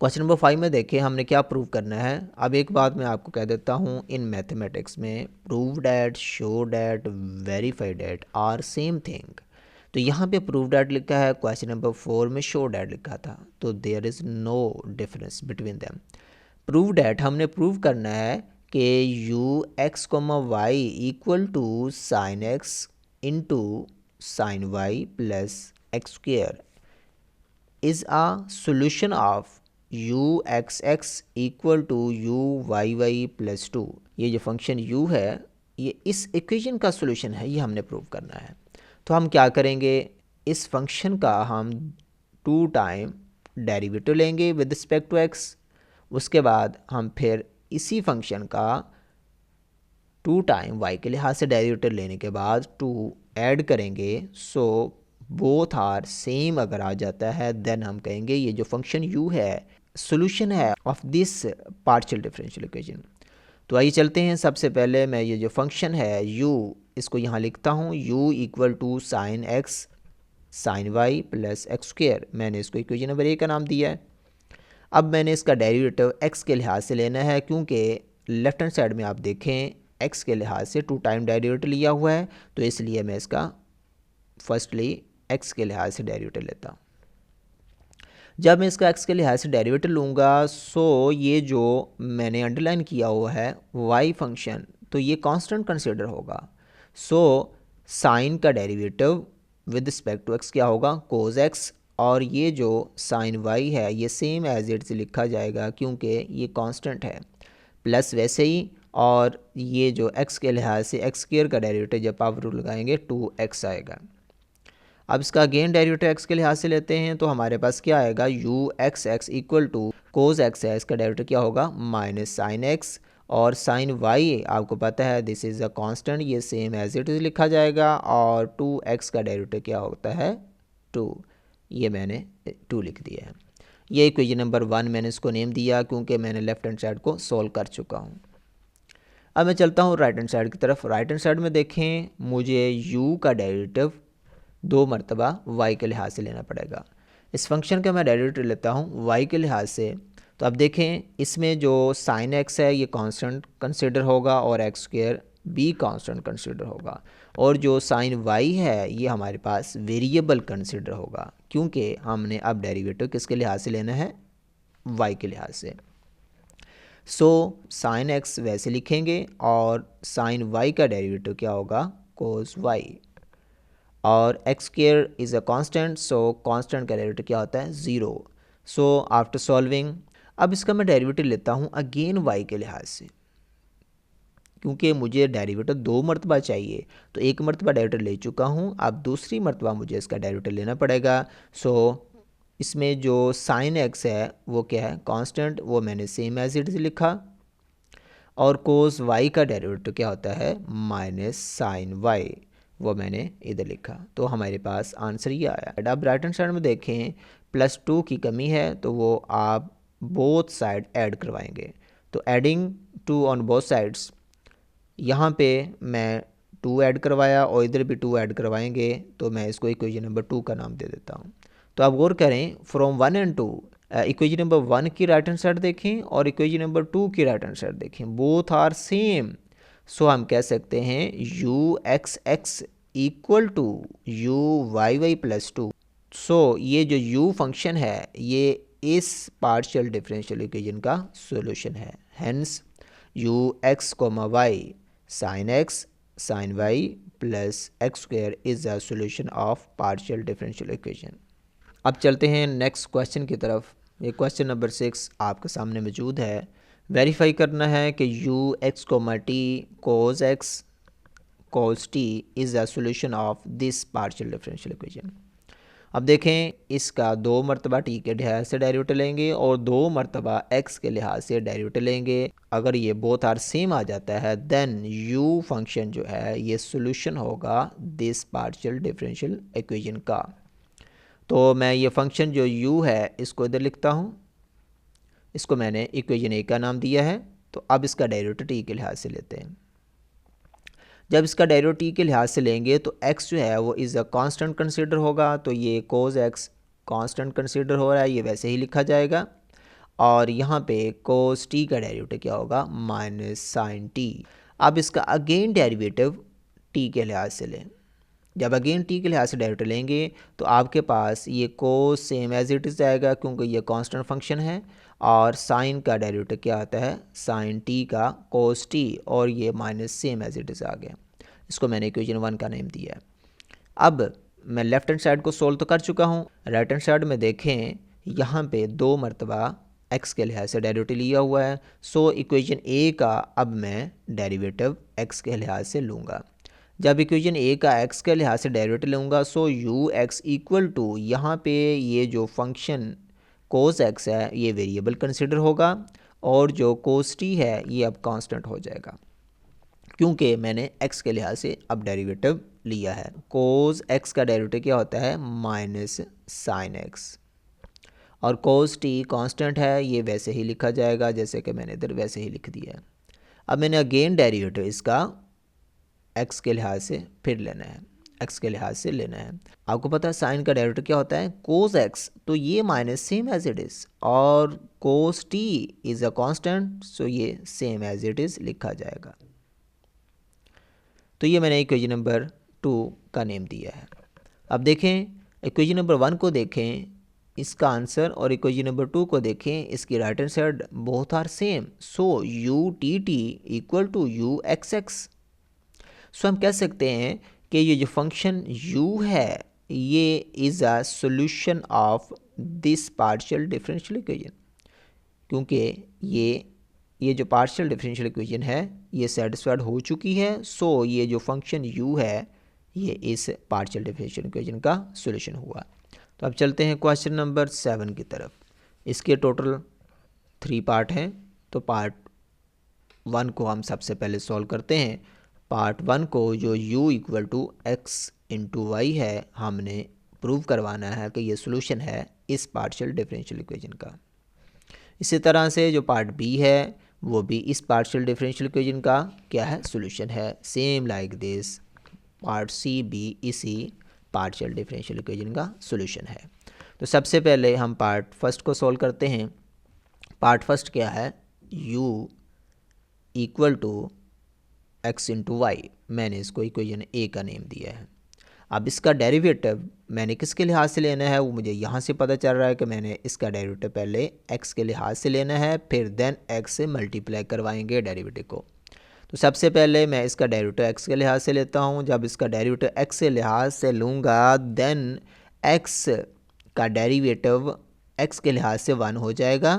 Question number 5 में देखिए हमने क्या प्रूव करना है। अब एक बात मैं आपको कह देता हूँ, इन मैथमेटिक्स में prove that, show that, verify that are same thing. तो यहाँ पे प्रूव डैट लिखा है, क्वेश्चन नंबर 4 में शो डैट लिखा था, तो there is no difference between them. Prove that हमने प्रूव करना है कि u x comma y equal to sine x into sine y plus x square is a solution of u x x equal to u y y plus two. ये जो function u है ये इस equation का solution है, ये हमने prove करना है। तो हम क्या करेंगे, इस फंक्शन का हम 2 टाइम डेरिवेटिव लेंगे विद रिस्पेक्ट टू x। उसके बाद हम फिर इसी फंक्शन का 2 टाइम y के लिहाज से डेरिवेटिव लेने के बाद 2 ऐड करेंगे। सो बोथ आर सेम अगर आ जाता है देन हम कहेंगे ये जो फंक्शन u है सोल्यूशन है of this partial differential equation. तो आइए चलते हैं। सबसे पहले मैं ये जो फंक्शन है u इसको यहाँ लिखता हूँ, u equal to sine x sine y plus x square. मैंने इसको इक्वेशन नंबर 1 का नाम दिया है। अब मैंने इसका डेरिवेटिव x के लिहाज से लेना है, क्योंकि लेफ्ट हैंड साइड में आप देखें x के लिहाज से 2 टाइम डेरिवेटिव लिया हुआ है, तो इसलिए मैं इसका फर्स्टली x के लिहाज से डेरिवेटिव लेता हूँ। जब मैं इसका x के लिहाज से डेरिवेटिव लूँगा, सो ये जो मैंने अंडरलाइन किया हुआ है y फंक्शन, तो ये कांस्टेंट कंसीडर होगा। सो साइन का derivative with respect to x क्या होगा, कोस x, और ये जो साइन y है ये सेम एज इट से लिखा जाएगा क्योंकि ये कांस्टेंट है, प्लस वैसे ही। और ये जो x के लिहाज से एक्स स्क्वायर का डेरिवेटिव जब पावर रूल लगाएंगे 2x आएगा। अब इसका अगेन डेरिवेटिव x के लिहाज से लेते हैं, तो हमारे पास क्या आएगा, u x x equal to cos x है, इसका डेरिवेटिव क्या होगा माइनस साइन x, और साइन y आपको पता है दिस इज़ अ कांस्टेंट, ये सेम एज इट इज़ लिखा जाएगा। और 2x का डेरिवेटिव क्या होता है 2, ये मैंने 2 लिख दिया है। ये इक्वेशन नंबर 1 मैंने इसको नेम दिया क्योंकि मैंने लेफ्ट हैंड साइड को सॉल्व कर चुका हूँ। अब मैं चलता हूँ राइट हैंड साइड की तरफ। राइट हैंड साइड में देखें मुझे u का डेरिवेटिव 2 मरतबा y के लिहाज से लेना पड़ेगा। इस फंक्शन का मैं डेरिवेटिव लेता हूँ y के लिहाज से, तो अब देखें इसमें जो साइन x है ये कांस्टेंट कंसीडर होगा और एक्स स्क्वायर भी कांस्टेंट कंसीडर होगा, और जो साइन y है ये हमारे पास वेरिएबल कंसीडर होगा क्योंकि हमने अब डेरिवेटिव किसके लिहाज से लेना है y के लिहाज से। सो साइन x वैसे लिखेंगे और साइन y का डेरिवेटिव क्या होगा कोस y, और x square is a constant, so constant का डेरिवेटिव क्या होता है 0। सो आफ्टर सॉल्विंग अब इसका मैं डेरिवेटिव लेता हूँ अगेन y के लिहाज से, क्योंकि मुझे डेरिवेटिव 2 मरतबा चाहिए, तो 1 मरतबा डेरिवेटिव ले चुका हूँ, अब दूसरी मरतबा मुझे इसका डेरिवेटिव लेना पड़ेगा। सो इसमें जो साइन x है वो क्या है कांस्टेंट, वो मैंने सेम एज इट इज़ लिखा, और कोस y का डेरिवेटिव क्या होता है माइनस साइन y, वो मैंने इधर लिखा। तो हमारे पास आंसर ये आया। अब राइट हैंड साइड में देखें +2 की कमी है, तो वो आप बोथ साइड ऐड करवाएंगे। तो एडिंग 2 ऑन बोथ साइड्स, यहाँ पे मैं 2 ऐड करवाया और इधर भी 2 ऐड करवाएंगे, तो मैं इसको इक्वेशन नंबर 2 का नाम दे देता हूँ। तो आप गौर करें फ्रॉम 1 एंड 2, इक्वेशन नंबर 1 की राइट हैंड साइड देखें और इक्वेशन नंबर 2 की राइट हैंड साइड देखें, बोथ आर सेम। सो हम कह सकते हैं u x x equal to u y y plus 2। So ये जो u फंक्शन है ये इस पार्शियल डिफरेंशियल इक्वेशन का सॉल्यूशन है। Hence u x comma y sine x sine y plus x square is the solution of partial differential equation. अब चलते हैं नेक्स्ट क्वेश्चन की तरफ। ये क्वेश्चन नंबर 6 आपके सामने मौजूद है। वेरीफाई करना है कि u x comma t cos x cos t is a solution of this partial differential equation। अब देखें इसका 2 मरतबा t के लिहाज से डेरिवेटिव लेंगे और 2 मरतबा x के लिहाज से डेरिवेटिव लेंगे। अगर ये बोथ आर सेम आ जाता है देन u फंक्शन जो है ये सोल्यूशन होगा दिस पार्शियल डिफरेंशियल इक्वेशन का। तो मैं ये फंक्शन जो u है इसको इधर लिखता हूँ, इसको मैंने इक्वेशन a का नाम दिया है। तो अब इसका डेरिवेटिव t के लिहाज से लेते हैं। जब इसका डेरिवेटिव t के लिहाज से लेंगे तो x जो है वो इज़ अ कांस्टेंट कंसीडर होगा, तो ये कोस x कांस्टेंट कंसीडर हो रहा है, ये वैसे ही लिखा जाएगा। और यहाँ पे cos t का डेरिवेटिव क्या होगा, माइनस साइन t। अब इसका अगेन डेरिवेटिव t के लिहाज से लें। जब अगेन t के लिहाज से डेरिवेटिव लेंगे तो आपके पास ये cos same as it is आएगा क्योंकि ये कांस्टेंट फंक्शन है, और साइन का डेरिवेटिव क्या आता है, साइन t का cos t, और ये minus same as it is आ गया। इसको मैंने इक्वेशन 1 का नेम दिया है। अब मैं लेफ्ट हैंड साइड को सोल्व तो कर चुका हूँ, राइट हैंड साइड में देखें यहाँ पे 2 मरतबा x के लिहाज से डेरिवेटिव लिया हुआ है। सो इक्वेशन a का अब मैं डेरिवेटिव x के लिहाज से लूँगा। जब इक्वेशन a का x के लिहाज से डेरिवेटिव लूँगा so u x equal to, यहाँ पे ये जो फंक्शन cos x है ये वेरिएबल कंसिडर होगा, और जो cos t है ये अब कांस्टेंट हो जाएगा क्योंकि मैंने x के लिहाज से अब डेरिवेटिव लिया है। cos x का डेरिवेटिव क्या होता है, माइनस साइन x, और cos t कांस्टेंट है, ये वैसे ही लिखा जाएगा जैसे कि मैंने इधर वैसे ही लिख दिया है। अब मैंने अगेन डेरिवेटिव इसका x के लिहाज से फिर लेना है, x के लिहाज से लेना है। आपको पता है साइन का डेरिवेटिव क्या होता है, cos x, तो ये minus same as it is, और cos t is a constant, so ये सेम एज इट इज़ लिखा जाएगा। तो ये मैंने इक्वेशन नंबर 2 का नेम दिया है। अब देखें इक्वेशन नंबर 1 को देखें, इसका आंसर, और इक्वेशन नंबर 2 को देखें, इसकी right hand side both are same, so u t t equal to u x x. So हम कह सकते हैं कि ये जो फंक्शन u है ये is a solution of this partial differential equation, क्योंकि ये जो पार्शियल डिफरेंशियल इक्वेशन है ये सेटिस्फाइड हो चुकी है। सो ये जो फंक्शन u है ये इस पार्शियल डिफरेंशियल इक्वेशन का सॉल्यूशन हुआ। तो अब चलते हैं क्वेश्चन नंबर 7 की तरफ। इसके टोटल 3 पार्ट हैं, तो पार्ट 1 को हम सबसे पहले सॉल्व करते हैं। पार्ट 1 को जो u equal to x into y है, हमने प्रूव करवाना है कि ये सॉल्यूशन है इस पार्शियल डिफरेंशियल इक्वेशन का। इसी तरह से जो पार्ट बी है वो भी इस पार्शियल डिफरेंशियल इक्वेशन का क्या है, सॉल्यूशन है। Same like this part C भी इसी पार्शियल डिफरेंशियल इक्वेशन का सॉल्यूशन है। तो सबसे पहले हम पार्ट फर्स्ट को सॉल्व करते हैं। पार्ट फर्स्ट क्या है, u equal to x into y, मैंने इसको इक्वेशन ए का नेम दिया है। अब इसका डेरिवेटिव मैंने किसके लिहाज से लेना है वो मुझे यहाँ से पता चल रहा है कि मैंने इसका डेरिवेटिव पहले x के लिहाज से लेना है, फिर देन x से मल्टीप्लाई करवाएंगे डेरिवेटिव को। तो सबसे पहले मैं इसका डेरिवेटिव x के लिहाज से लेता हूँ। जब इसका डेरिवेटिव x के लिहाज से लूँगा देन x का डेरिवेटिव x के लिहाज से 1 हो जाएगा,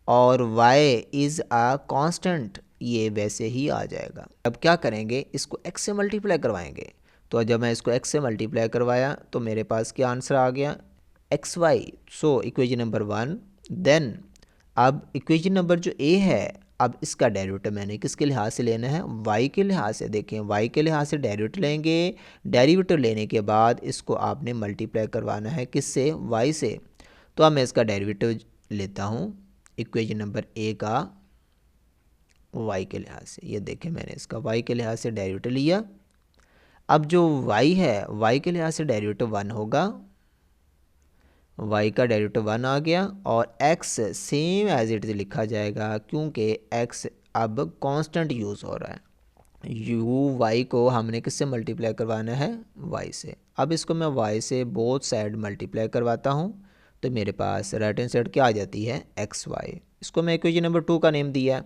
और y इज़ अ कांस्टेंट, ये वैसे ही आ जाएगा। अब क्या करेंगे, इसको x से मल्टीप्लाई करवाएंगे। तो जब मैं इसको x से मल्टीप्लाई करवाया तो मेरे पास क्या आंसर आ गया, x y. So equation number 1। Then अब इक्वेशन नंबर जो a है, अब इसका डेरिवेटिव मैंने किसके लिहाज से लेना है, y के लिहाज से। देखें y के लिहाज से डेरिवेटिव लेंगे, डेरिवेटिव लेने के बाद इसको आपने मल्टीप्लाई करवाना है किससे, y से। तो अब मैं इसका डेरिवेटिव लेता हूँ इक्वेशन नंबर a का y के लिहाज से। ये देखें मैंने इसका y के लिहाज से डेरिवेटिव लिया। अब जो y है y के लिहाज से डेरिवेटिव 1 होगा, y का डेरिवेटिव 1 आ गया, और x same as it is लिखा जाएगा क्योंकि x अब कांस्टेंट यूज़ हो रहा है। u y को हमने किससे मल्टीप्लाई करवाना है, y से। अब इसको मैं y से बोथ साइड मल्टीप्लाई करवाता हूँ, तो मेरे पास राइट हैंड साइड क्या आ जाती है, एक्स वाई। इसको मैं इक्वेशन नंबर 2 का नेम दिया।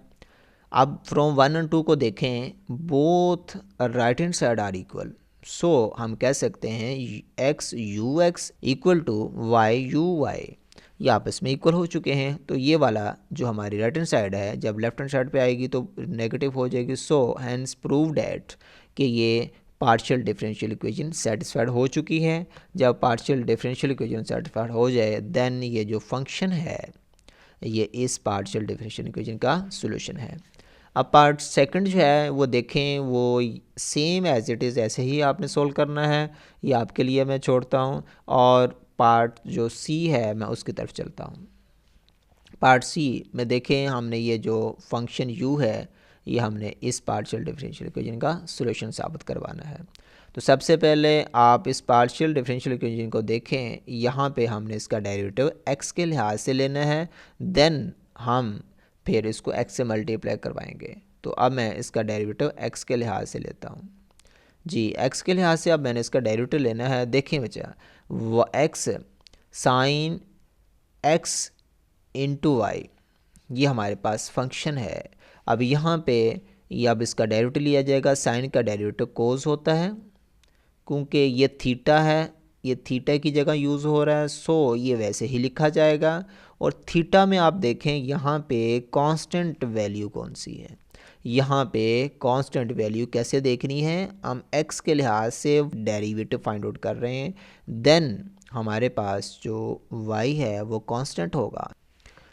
अब फ्रॉम 1 और 2 को देखें, both right hand side are equal, so हम कह सकते हैं x u x equal to y u y, ये आपस में इक्वल हो चुके हैं। तो ये वाला जो हमारी राइट हैंड साइड है जब लेफ्ट हैंड साइड पे आएगी तो नेगेटिव हो जाएगी। सो हैंस प्रूव डैट कि ये पार्शियल डिफरेंशियल इक्वेशन सेटिस्फाइड हो चुकी है। जब पार्शियल डिफरेंशियल इक्वेशन सेटिस्फाइड हो जाए देन ये जो फंक्शन है ये इस पार्शियल डिफरेंशियल इक्वेशन का सॉल्यूशन है। अब पार्ट सेकंड जो है वो देखें, वो सेम एज इट इज़ ऐसे ही आपने सोल्व करना है, ये आपके लिए मैं छोड़ता हूँ। और पार्ट जो सी है मैं उसकी तरफ चलता हूँ। पार्ट सी में देखें हमने ये जो फंक्शन u है ये हमने इस पार्शियल डिफरेंशियल इक्वेशन का सॉल्यूशन साबित करवाना है। तो सबसे पहले आप इस पार्शियल डिफरेंशियल इक्वेशन को देखें, यहाँ पे हमने इसका डेरिवेटिव x के लिहाज से लेना है। देन हम फिर इसको x से मल्टीप्लाई करवाएंगे। तो अब मैं इसका डेरिवेटिव x के लिहाज से लेता हूँ जी। x के लिहाज से अब मैंने इसका डेरिवेटिव लेना है। देखिए बच्चा, वो x sine x into y, ये हमारे पास फंक्शन है। अब यहाँ पे ये अब इसका डेरिवेटिव लिया जाएगा। साइन का डेरिवेटिव कोस होता है, क्योंकि ये थीटा है, ये थीटा की जगह यूज़ हो रहा है, सो ये वैसे ही लिखा जाएगा। और थीटा में आप देखें यहाँ पे कांस्टेंट वैल्यू कौन सी है। यहाँ पे कांस्टेंट वैल्यू कैसे देखनी है, हम x के लिहाज से डेरिवेटिव फाइंड आउट कर रहे हैं, देन हमारे पास जो y है वो कांस्टेंट होगा।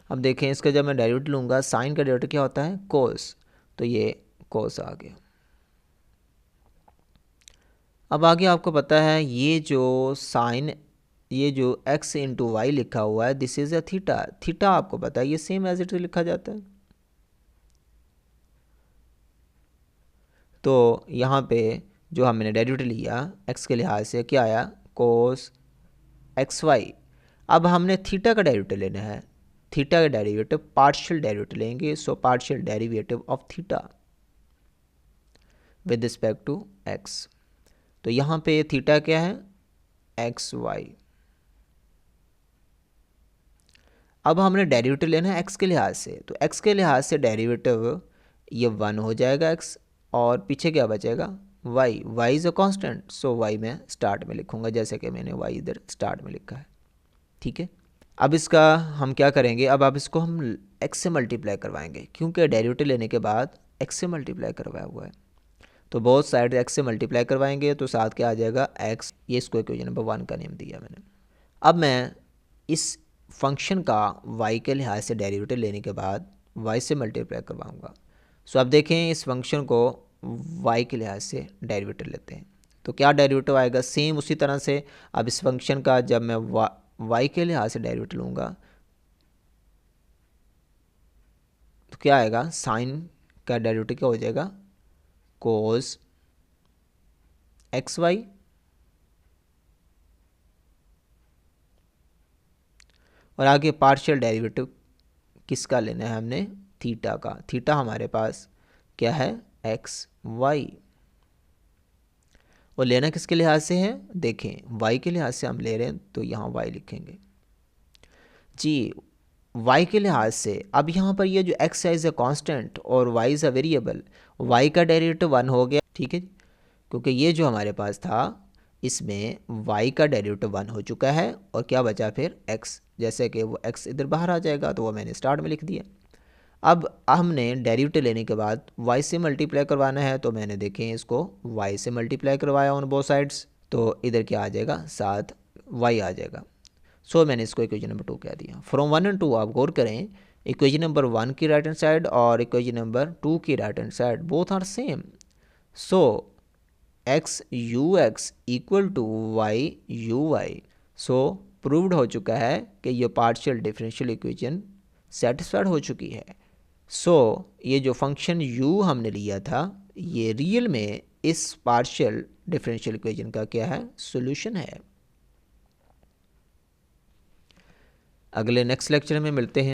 अब देखें, इसका जब मैं डेरिवेटिव लूँगा, साइन का डेरिवेटिव क्या होता है, कोस, तो ये कोस आ गया। अब आगे आपको पता है ये जो साइन, ये जो x इंटू वाई लिखा हुआ है, this is a theta. Theta आपको पता है ये सेम एज इट इज लिखा जाता है। तो यहाँ पे जो हमने डेरिवेटिव लिया x के लिहाज से क्या आया, कोस एक्स वाई। अब हमने थीटा का डेरिवेटिव लेना है। थीटा का डेरिवेटिव पार्शियल डेरिवेटिव लेंगे, so partial derivative of theta with respect to x। तो यहाँ पे थीटा क्या है, एक्स वाई। अब हमने डेरिवेटिव लेना है x के लिहाज से, तो x के लिहाज से डेरिवेटिव ये 1 हो जाएगा x, और पीछे क्या बचेगा, y। y is a constant, so y मैं स्टार्ट में लिखूंगा, जैसे कि मैंने y इधर स्टार्ट में लिखा है। ठीक है, अब इसका हम क्या करेंगे, अब इसको हम x से मल्टीप्लाई करवाएंगे, क्योंकि डेरिवेटिव लेने के बाद x से मल्टीप्लाई करवाया हुआ है। तो बहुत साइड x से मल्टीप्लाई करवाएंगे, तो साथ क्या आ जाएगा, x। ये इसको इक्वेशन नंबर 1 का नेम दिया मैंने। अब मैं इस फंक्शन का y के लिहाज से डेरिवेटिव लेने के बाद y से मल्टीप्लाई करवाऊंगा। सो अब देखें, इस फंक्शन को y के लिहाज से डेरिवेटिव लेते हैं, तो क्या डेरिवेटिव आएगा, सेम उसी तरह से। अब इस फंक्शन का जब मैं y के लिहाज से डेरिवेटिव लूँगा, तो क्या आएगा, साइन का डेरिवेटिव क्या हो जाएगा, कोस एक्स वाई। और आगे पार्शियल डेरिवेटिव किसका लेना है हमने, थीटा का। थीटा हमारे पास क्या है, एक्स वाई। और लेना किसके लिहाज से है, देखें y के लिहाज से हम ले रहे हैं, तो यहाँ y लिखेंगे जी। y के लिहाज से अब यहाँ पर ये जो x इज़ अ कांस्टेंट और y is a variable, y का डेरिवेटिव 1 हो गया। ठीक है, क्योंकि ये जो हमारे पास था इसमें y का डेरिवेटिव 1 हो चुका है, और क्या बचा फिर x, जैसे कि वो x इधर बाहर आ जाएगा, तो वो मैंने स्टार्ट में लिख दिया। अब हमने डेरिवेटिव लेने के बाद y से मल्टीप्लाई करवाना है, तो मैंने देखें इसको y से मल्टीप्लाई करवाया ऑन बोथ साइड्स, तो इधर क्या आ जाएगा, साथ y आ जाएगा। सो मैंने इसको इक्वेशन नंबर 2 कह दिया। फ्रॉम 1 एंड 2 आप गौर करें, इक्वेशन नंबर 1 की राइट हैंड साइड और इक्वेशन नंबर 2 की right hand side both are same. So x u x equal to y u y. So proved हो चुका है कि ये पार्शियल डिफरेंशियल इक्वेशन सेटिस्फाइड हो चुकी है। सो ये जो फंक्शन u हमने लिया था, ये रियल में इस पार्शियल डिफरेंशियल इक्वेशन का क्या है, सॉल्यूशन है। अगले नेक्स्ट लेक्चर में मिलते हैं।